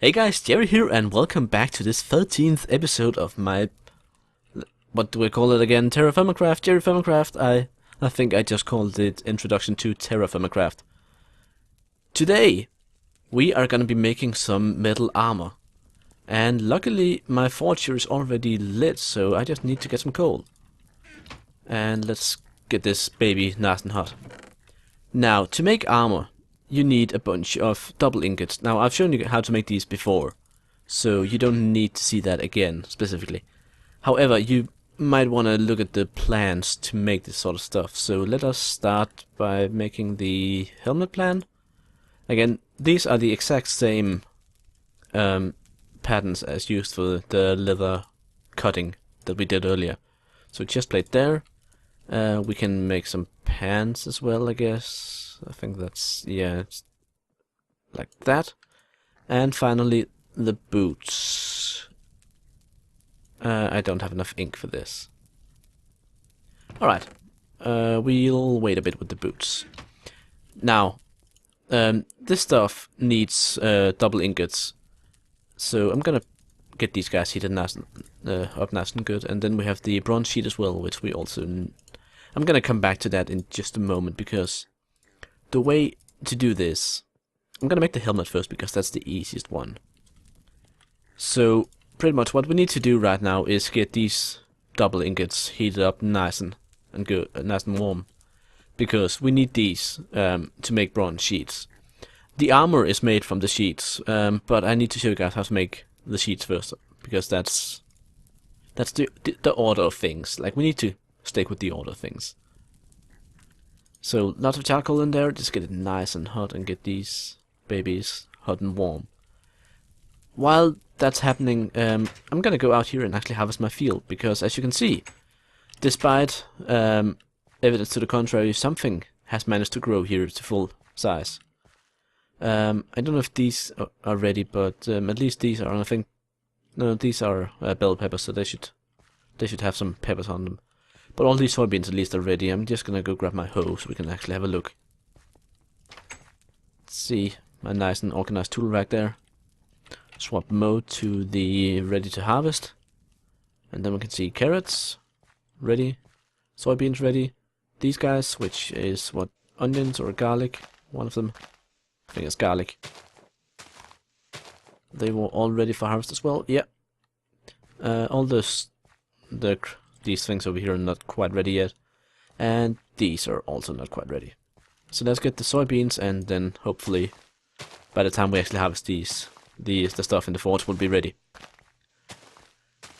Hey guys, Jerry here, and welcome back to this 13th episode of my... what do we call it again? TerraFirmaCraft, TerraFirmaCraft. I think I just called it Introduction to TerraFirmaCraft. Today, we are gonna be making some metal armor. And luckily, my forger is already lit, so I just need to get some coal. And let's get this baby nice and hot. Now, to make armor, you need a bunch of double ingots. Now, I've shown you how to make these before, so you don't need to see that again, specifically. However, you might want to look at the plans to make this sort of stuff. So let us start by making the helmet plan. Again, these are the exact same patterns as used for the leather cutting that we did earlier. So chest plate there. We can make some pants as well, I guess. I think that's, yeah, it's like that. And finally, the boots. I don't have enough ink for this. Alright, we'll wait a bit with the boots. Now, this stuff needs double ingots. So I'm gonna get these guys heated nice, up nice and good. And then we have the bronze sheet as well, which we also... I'm gonna come back to that in just a moment, because the way to do this... I'm gonna make the helmet first, because that's the easiest one. So, pretty much what we need to do right now is get these double ingots heated up nice and good, nice and warm. Because we need these to make bronze sheets. The armor is made from the sheets, but I need to show you guys how to make the sheets first, because that's the order of things. Like, we need to stick with the order of things. So, lots of charcoal in there, just get it nice and hot and get these babies hot and warm. While that's happening, I'm gonna go out here and actually harvest my field, because as you can see, despite evidence to the contrary, something has managed to grow here to full size. I don't know if these are ready, but at least these are, I think... No, these are bell peppers, so they should have some peppers on them. But all these soybeans at least are ready. I'm just gonna go grab my hoe so we can actually have a look. Let's see, my nice and organized tool rack there. Swap mode to the ready to harvest. And then we can see carrots, ready. Soybeans ready. These guys, which is what, onions or garlic, one of them. I think it's garlic. They were all ready for harvest as well, yeah. All these things over here are not quite ready yet. And these are also not quite ready. So let's get the soybeans, and then hopefully by the time we actually harvest these, the stuff in the forge will be ready.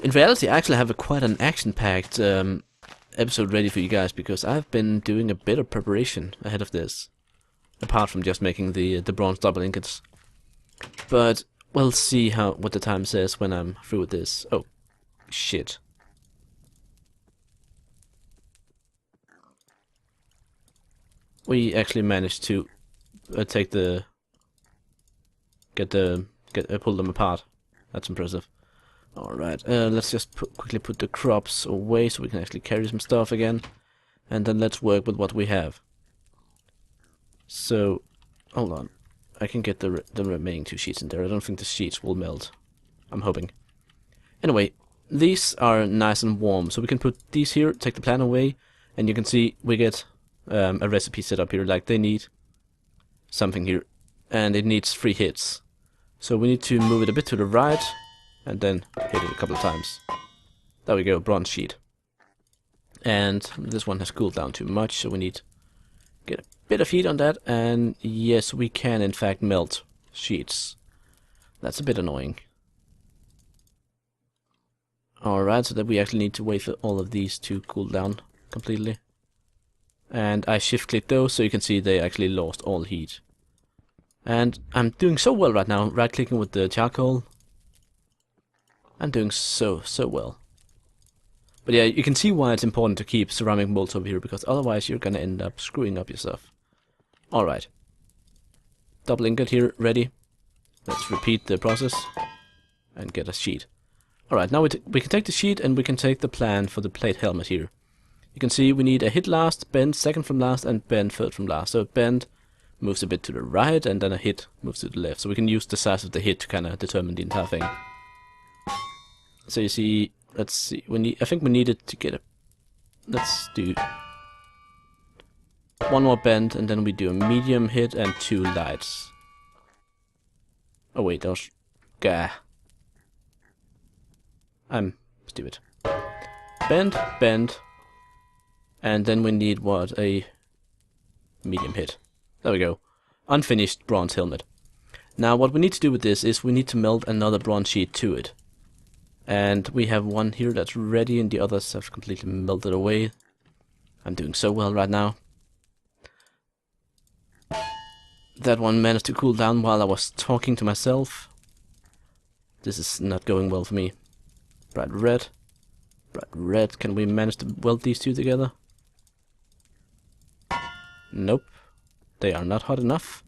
In reality, I actually have quite an action-packed episode ready for you guys, because I've been doing a bit of preparation ahead of this. Apart from just making the bronze double ingots. But we'll see what the time says when I'm through with this. Oh, shit. We actually managed to pull them apart. That's impressive. Alright, let's just quickly put the crops away so we can actually carry some stuff again. And then let's work with what we have. So, hold on. I can get the remaining 2 sheets in there. I don't think the sheets will melt. I'm hoping. Anyway, these are nice and warm, so we can put these here, take the plan away, and you can see we get a recipe set up here. Like, they need something here, and it needs 3 hits. So we need to move it a bit to the right, and then hit it a couple of times. There we go, bronze sheet. And this one has cooled down too much, so we need to get a bit of heat on that, and yes, we can in fact melt sheets. That's a bit annoying. Alright, so that we actually need to wait for all of these to cool down completely. And I shift click those so you can see they actually lost all heat. And I'm doing so well right now, right clicking with the charcoal. I'm doing so well. But yeah, you can see why it's important to keep ceramic molds over here, because otherwise you're gonna end up screwing up yourself. Alright. Double ingot here, ready. Let's repeat the process and get a sheet. Alright, now we can take the sheet and we can take the plan for the plate helmet here. You can see we need a hit last, bend second from last, and bend third from last. So bend moves a bit to the right, and then a hit moves to the left. So we can use the size of the hit to kind of determine the entire thing. So you see, let's see, I think we needed to get a, let's do one more bend, and then we do a medium hit and 2 lights. Oh wait, that was, gah. I'm stupid. Bend, bend, and then we need what, a medium hit. There we go. Unfinished bronze helmet. Now what we need to do with this is we need to melt another bronze sheet to it. And we have one here that's ready, and the others have completely melted away. I'm doing so well right now. That one managed to cool down while I was talking to myself. This is not going well for me. Bright red. Bright red. Can we manage to weld these two together? Nope. They are not hot enough.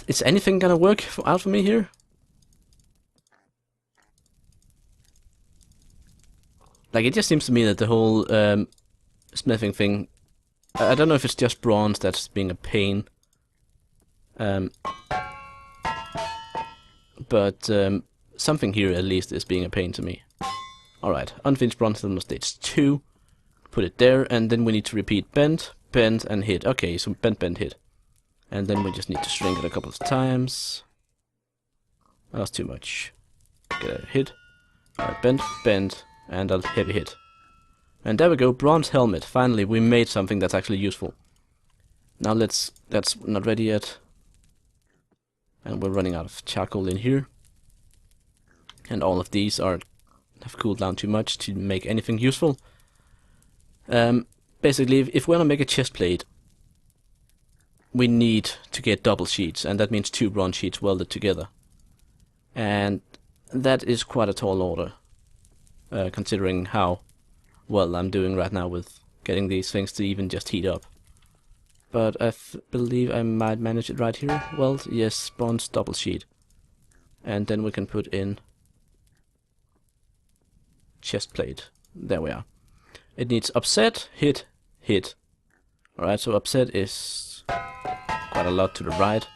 Is anything gonna work out for me here? Like, it just seems to me that the whole smithing thing, I don't know if it's just bronze that's being a pain. But something here at least is being a pain to me. Alright, unfinished bronze helmet stage 2. Put it there, and then we need to repeat bend, bend, and hit. Okay, so bend, bend, hit. And then we just need to shrink it a couple of times. That was too much. Get a hit. Alright, bend, bend, and a heavy hit. And there we go, bronze helmet. Finally, we made something that's actually useful. Now that's not ready yet. And we're running out of charcoal in here. And all of these have cooled down too much to make anything useful. Basically, if we want to make a chest plate, we need to get double sheets, and that means 2 bronze sheets welded together. And that is quite a tall order, considering how well I'm doing right now with getting these things to even just heat up. But I believe I might manage it right here. Weld, yes, bronze double sheet. And then we can put in chest plate. There we are. It needs upset, hit, hit. Alright, so upset is quite a lot to the right.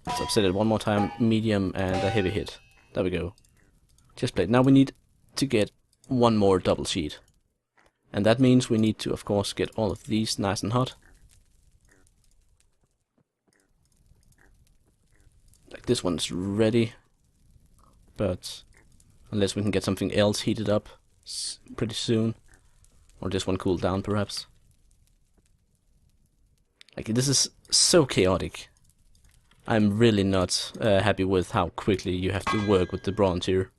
Let's upset it one more time, medium, and a heavy hit. There we go. Chest plate. Now we need to get one more double sheet. And that means we need to, of course, get all of these nice and hot. Like this one's ready. But unless we can get something else heated up pretty soon. Or this one cooled down, perhaps. Like, this is so chaotic. I'm really not happy with how quickly you have to work with the bronze here.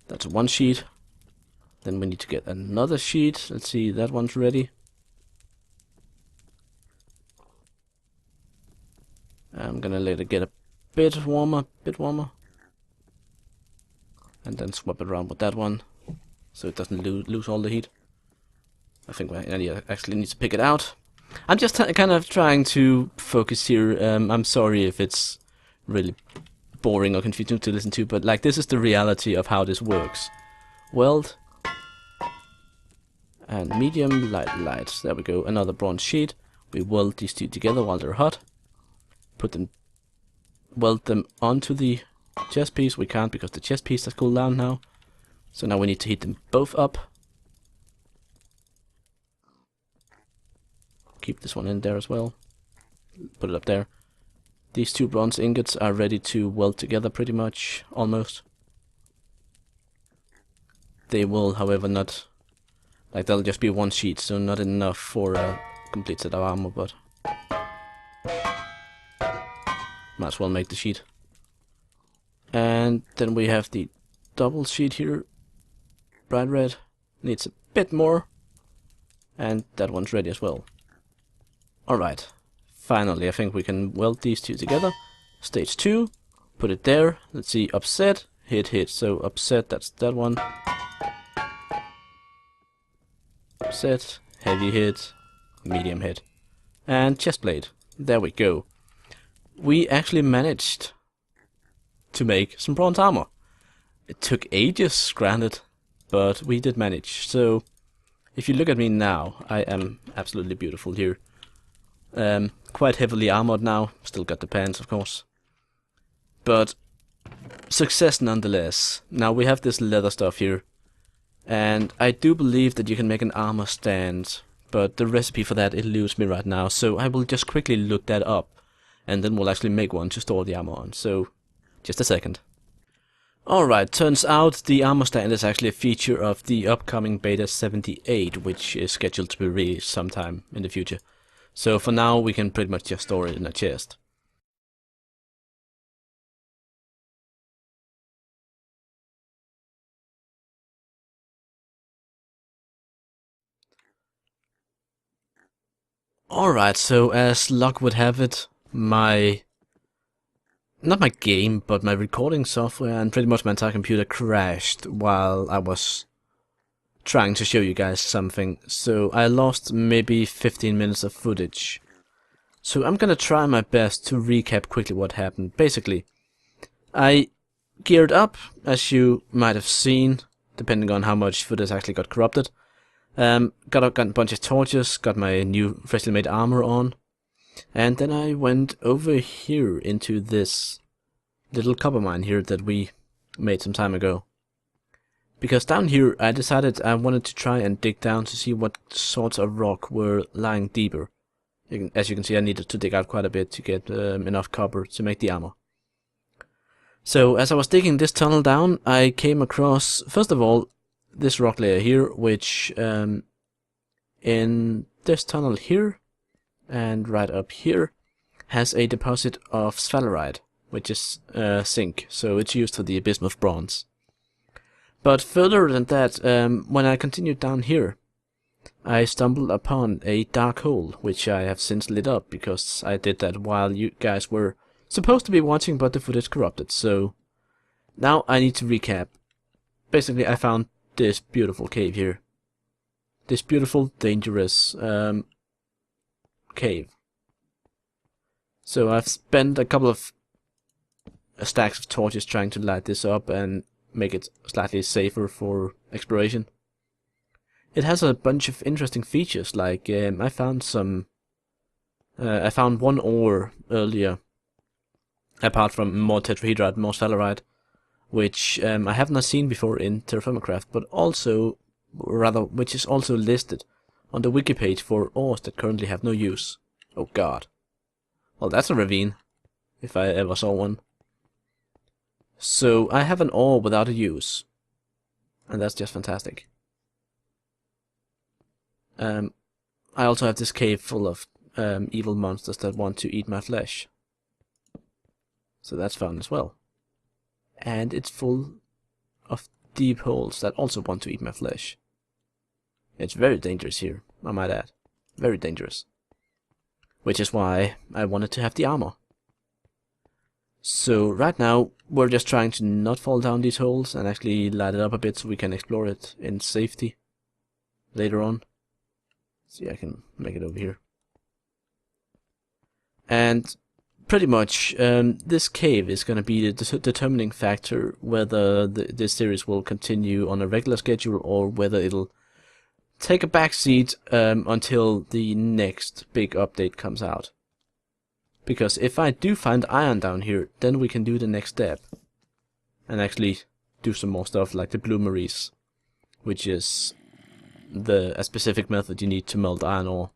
That's one sheet. Then we need to get another sheet. Let's see, that one's ready. I'm gonna let it get a bit warmer, and then swap it around with that one, so it doesn't lose all the heat. I think I actually need to pick it out. I'm just kind of trying to focus here. I'm sorry if it's really boring or confusing to listen to, but like, this is the reality of how this works. Weld, and medium, light, light. There we go, another bronze sheet. We weld these two together while they're hot. Weld them onto the chest piece. We can't because the chest piece has cooled down now. So now we need to heat them both up. Keep this one in there as well. Put it up there. These 2 bronze ingots are ready to weld together pretty much, almost. They will, however, not... Like, they'll just be one sheet, so not enough for a complete set of armor, but... Might as well make the sheet. And then we have the double sheet here. Bright red. Needs a bit more. And that one's ready as well. Alright. Finally, I think we can weld these two together. Stage 2. Put it there. Let's see. Upset. Hit, hit. So upset, that's that one. Upset. Heavy hit. Medium hit. And chest plate. There we go. We actually managed to make some bronze armor. It took ages, granted, but we did manage. So if you look at me now, I am absolutely beautiful here. Quite heavily armored now, still got the pants of course. But success nonetheless. Now we have this leather stuff here. And I do believe that you can make an armor stand, but the recipe for that eludes me right now, so I will just quickly look that up, and then we'll actually make one to store the armor on, so just a second. Alright, turns out the armor stand is actually a feature of the upcoming beta 78, which is scheduled to be released sometime in the future. So for now we can pretty much just store it in a chest. Alright, so as luck would have it, not my game, but my recording software and pretty much my entire computer crashed while I was trying to show you guys something. So I lost maybe 15 minutes of footage. So I'm gonna try my best to recap quickly what happened. Basically, I geared up, as you might have seen, depending on how much footage actually got corrupted. Got a bunch of torches, got my new freshly made armor on, and then I went over here into this little copper mine here that we made some time ago. Because down here I decided I wanted to try and dig down to see what sorts of rock were lying deeper. As you can see, I needed to dig out quite a bit to get enough copper to make the armor. So as I was digging this tunnel down, I came across, first of all, this rock layer here, which in this tunnel here and right up here has a deposit of sphalerite, which is zinc, so it's used for the bismuth bronze. But further than that, when I continued down here, I stumbled upon a dark hole, which I have since lit up because I did that while you guys were supposed to be watching, but the footage corrupted. So now I need to recap. Basically, I found this beautiful cave here. This beautiful, dangerous cave. So I've spent a couple of stacks of torches trying to light this up and make it slightly safer for exploration. It has a bunch of interesting features, like I found one ore earlier, apart from more tetrahedrite, more sphalerite, which I have not seen before in TerraFirmaCraft, but also, which is also listed on the wiki page for ores that currently have no use. Oh god. Well, that's a ravine, if I ever saw one. So I have an ore without a use, and that's just fantastic. I also have this cave full of evil monsters that want to eat my flesh. So that's fun as well. And it's full of deep holes that also want to eat my flesh. It's very dangerous here, I might add. Very dangerous. Which is why I wanted to have the armor. So right now we're just trying to not fall down these holes and actually light it up a bit so we can explore it in safety later on. See, I can make it over here. And pretty much this cave is going to be the determining factor whether this series will continue on a regular schedule or whether it'll take a backseat until the next big update comes out. Because if I do find iron down here, then we can do the next step and actually do some more stuff like the bloomeries, which is a specific method you need to melt iron ore.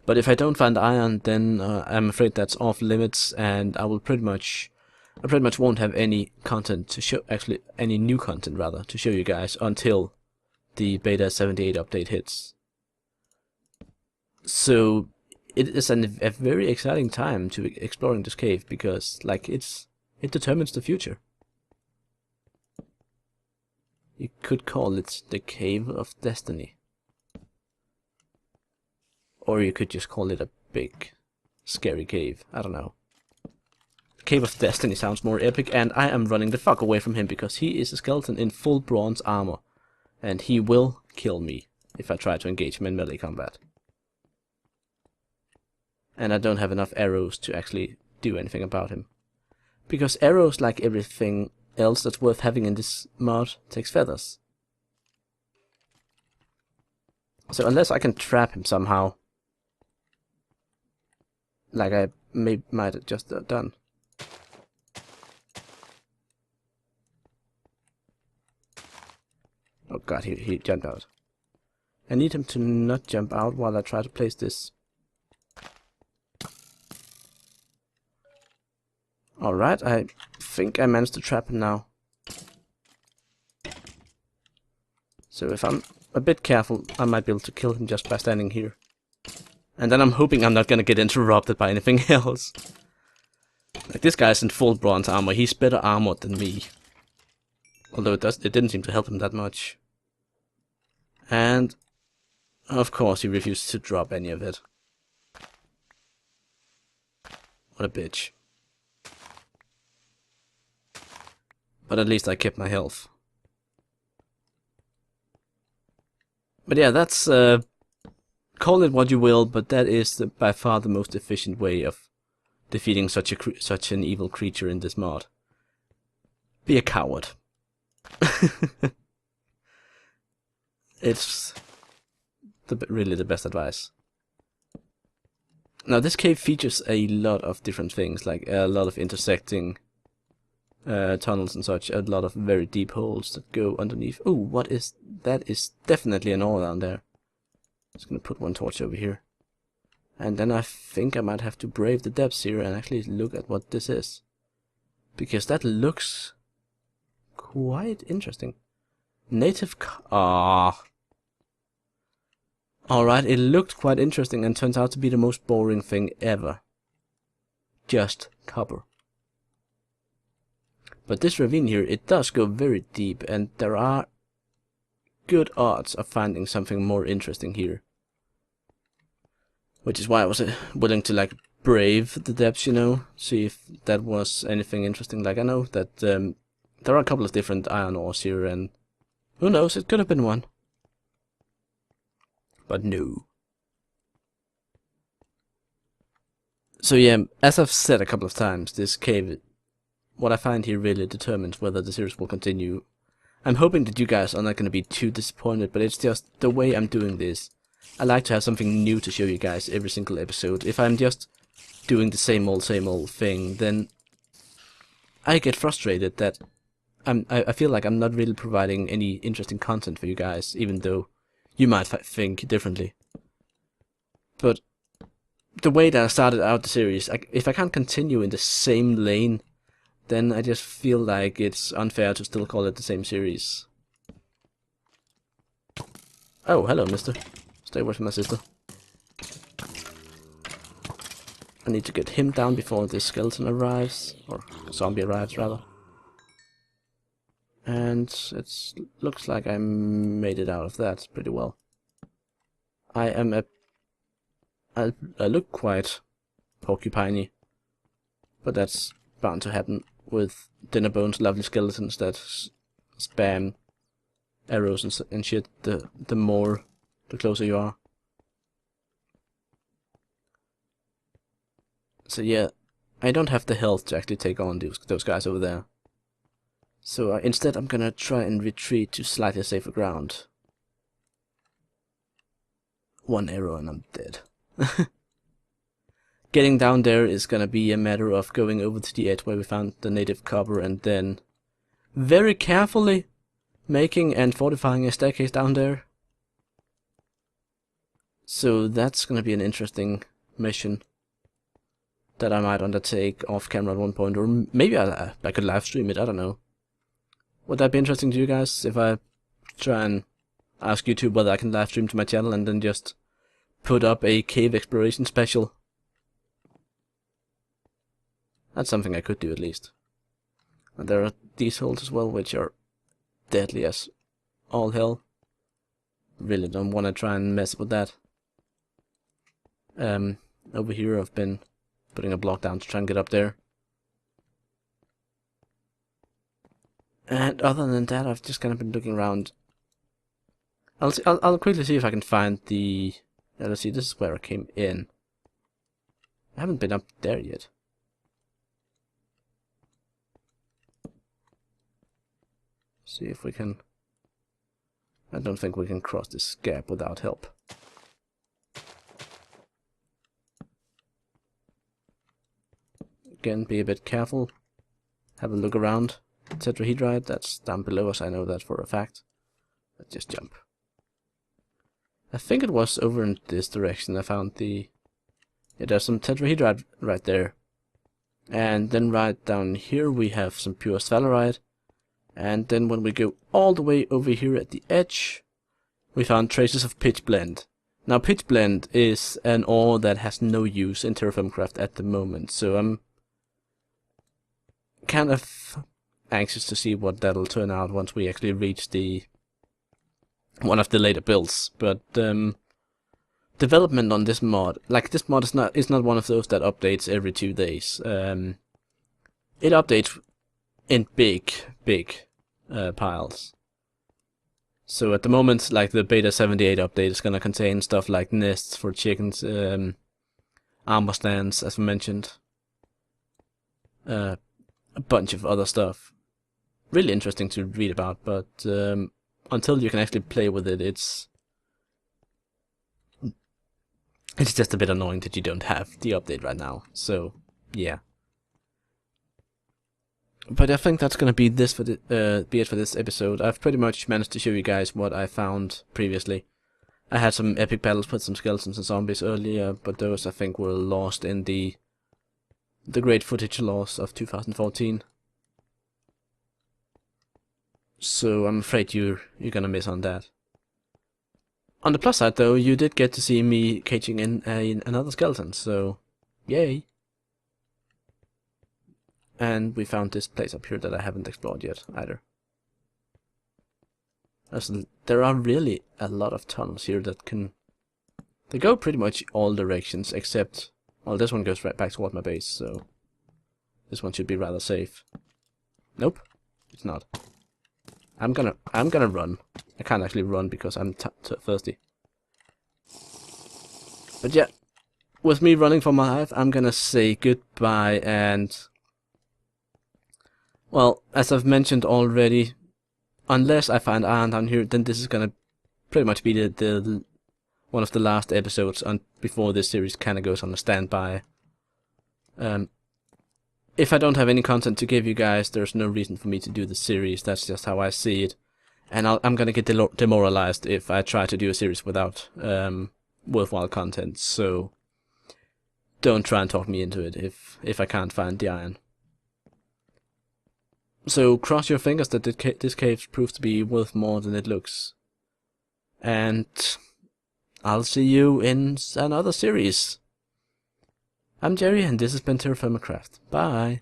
But if I don't find iron, then I'm afraid that's off limits, and I pretty much won't have any content to show, actually any new content rather, to show you guys until the beta 78 update hits. So it is a very exciting time to be exploring this cave, because like it determines the future. You could call it the Cave of Destiny. Or you could just call it a big, scary cave. I don't know. Cave of Destiny sounds more epic, and I am running the fuck away from him because he is a skeleton in full bronze armor. And he will kill me if I try to engage him in melee combat. And I don't have enough arrows to actually do anything about him. Because arrows, like everything else that's worth having in this mod takes feathers. So unless I can trap him somehow, like I might have just done. Oh god, he jumped out. I need him to not jump out while I try to place this. Alright, I think I managed to trap him now. So if I'm a bit careful, I might be able to kill him just by standing here. And then I'm hoping I'm not gonna get interrupted by anything else. Like, this guy's in full bronze armor, he's better armored than me. Although it didn't seem to help him that much. And of course he refused to drop any of it. What a bitch. But at least I kept my health. But yeah, that's call it what you will, but that is by far the most efficient way of defeating such an evil creature in this mod. Be a coward. It's really the best advice. Now this cave features a lot of different things, like a lot of intersecting tunnels and such, a lot of very deep holes that go underneath. Oh, what is that? Is definitely an ore down there. Just gonna put one torch over here. And then I think I might have to brave the depths here and actually look at what this is. Because that looks quite interesting. Native Alright, it looked quite interesting and turns out to be the most boring thing ever. Just copper. But this ravine here, it does go very deep, and there are good odds of finding something more interesting here. Which is why I was willing to like brave the depths, you know, see if that was anything interesting. Like I know that there are a couple of different iron ores here, and who knows, it could have been one. But no. So yeah, as I've said a couple of times, this cave, what I find here really determines whether the series will continue. I'm hoping that you guys are not going to be too disappointed, but it's just the way I'm doing this. I like to have something new to show you guys every single episode. If I'm just doing the same old thing, then I get frustrated that I feel like I'm not really providing any interesting content for you guys, even though you might think differently. But the way that I started out the series, if I can't continue in the same lane, then I just feel like it's unfair to still call it the same series. Oh, hello, mister. Stay away from my sister. I need to get him down before this skeleton arrives, or zombie arrives, rather. And it looks like I made it out of that pretty well. I look quite porcupiney, but that's bound to happen with Dinnerbone's lovely skeletons that spam arrows and shit the closer you are. So yeah, I don't have the health to actually take on those guys over there. So instead I'm gonna try and retreat to slightly safer ground. One arrow and I'm dead. Getting down there is gonna be a matter of going over to the edge where we found the native copper and then very carefully making and fortifying a staircase down there. So that's gonna be an interesting mission that I might undertake off camera at one point, or maybe I could live stream it, I don't know. Would that be interesting to you guys if I try and ask YouTube whether I can live stream to my channel and then just put up a cave exploration special? That's something I could do at least. And there are these holes as well, which are deadly as all hell. Really don't want to try and mess with that. Over here I've been putting a block down to try and get up there. And other than that, I've just kind of been looking around. I'll quickly see if I can find the... Yeah, let's see, this is where I came in. I haven't been up there yet. See if we can... I don't think we can cross this gap without help. Again, be a bit careful. Have a look around. Tetrahedrite, that's down below us, I know that for a fact. Let's just jump. I think it was over in this direction I found the... Yeah, there's some tetrahedrite right there. And then right down here we have some pure sphalerite. And then when we go all the way over here at the edge, we found traces of pitch blende. Now pitch blende is an ore that has no use in TerraFirmaCraft at the moment, so I'm kind of anxious to see what that'll turn out once we actually reach the one of the later builds. But development on this mod, like this mod is not one of those that updates every 2 days. It updates in big piles. So at the moment, like the beta 78 update is gonna contain stuff like nests for chickens, armor stands, as I mentioned, a bunch of other stuff. Really interesting to read about, but until you can actually play with it, it's just a bit annoying that you don't have the update right now. So yeah. But I think that's gonna be this for be it for this episode. I've pretty much managed to show you guys what I found previously. I had some epic battles with some skeletons and zombies earlier, but those I think were lost in the great footage loss of 2014. So I'm afraid you're gonna miss on that. On the plus side though, you did get to see me caging in another skeleton, so yay! And we found this place up here that I haven't explored yet either. There are really a lot of tunnels here that they go pretty much all directions except, well, this one goes right back toward my base, so this one should be rather safe. Nope, it's not. I'm gonna run. I can't actually run because I'm thirsty. But yeah, with me running for my life, I'm gonna say goodbye, and well, as I've mentioned already, unless I find iron down here, then this is gonna pretty much be the one of the last episodes before this series kinda goes on a standby. If I don't have any content to give you guys, there's no reason for me to do the series. That's just how I see it. And I'm gonna get demoralized if I try to do a series without worthwhile content. So don't try and talk me into it if I can't find the iron. So cross your fingers that this cave proves to be worth more than it looks. And I'll see you in another series. I'm Jerry, and this has been TerraFirmaCraft. Bye!